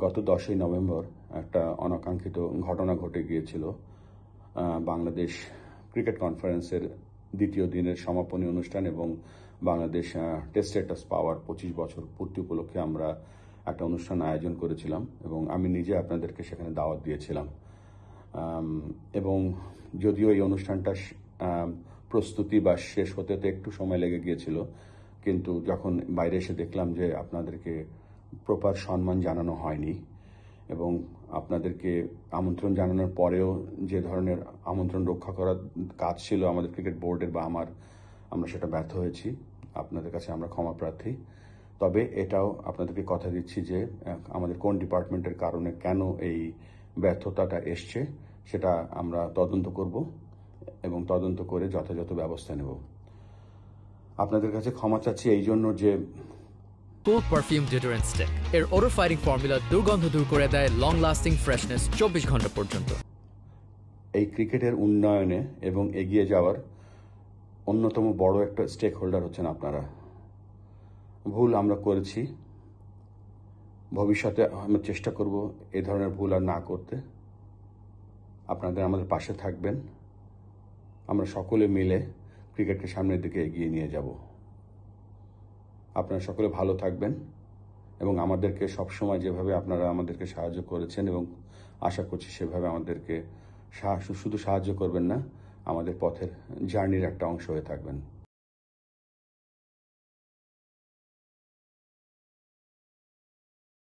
গত 10ই নভেম্বর একটা অনাকাঙ্ক্ষিত ঘটনা ঘটে গিয়েছিল। বাংলাদেশ ক্রিকেট কনফারেন্সের দ্বিতীয় দিনের সমাপনী অনুষ্ঠান এবং বাংলাদেশ টেস্ট স্ট্যাটাস পাওয়ার 25 বছর পূর্তি উপলক্ষে আমরা একটা অনুষ্ঠান আয়োজন করেছিলাম এবং আমি নিজে আপনাদেরকে সেখানে দাওয়াত দিয়েছিলাম। এবং যদিও এই অনুষ্ঠানটা প্রস্তুতি বা শেষ হতে একটু সময় লেগে গিয়েছিল, কিন্তু যখন বাইরে এসে দেখলাম যে আপনাদেরকে প্রপার সম্মান জানানো হয়নি এবং আপনাদেরকে আমন্ত্রণ জানানোর পরেও যে ধরনের আমন্ত্রণ রক্ষা করার কাজ ছিল আমাদের ক্রিকেট বোর্ডের বা আমরা সেটা ব্যর্থ হয়েছি। আপনাদের কাছে আমরা ক্ষমা প্রার্থী। তবে এটাও আপনাদেরকে কথা দিচ্ছি যে আমাদের কোন ডিপার্টমেন্টের কারণে কেন এই ব্যর্থতাটা এসছে সেটা আমরা তদন্ত করব এবং তদন্ত করে যথাযথ ব্যবস্থা নেব। আপনাদের কাছে ক্ষমা চাচ্ছি এই জন্য যে কুল পারফিউম ডিওডোরেন্ট স্টিক এর ওডর ফাইটিং ফর্মুলা দুর্গন্ধ দূর করে দেয় লং লাস্টিং ফ্রেশনেস 24 ঘন্টা পর্যন্ত। এই ক্রিকেটের উন্নয়নে এবং এগিয়ে যাওয়ার অন্যতম বড় একটা স্টেক হোল্ডার হচ্ছেন আপনারা। ভুল আমরা করেছি, ভবিষ্যতে আমরা চেষ্টা করব এই ধরনের ভুল আর না করতে। আপনাদের আমাদের পাশে থাকবেন, আমরা সকলে মিলে ক্রিকেটকে সামনের দিকে এগিয়ে নিয়ে যাব। আপনারা সকলে ভালো থাকবেন এবং আমাদেরকে সবসময় যেভাবে আপনারা আমাদেরকে সাহায্য করেছেন এবং আশা করছি সেভাবে আমাদেরকে শুধু সাহায্য করবেন না, আমাদের পথের জার্নির একটা অংশ হয়ে থাকবেন।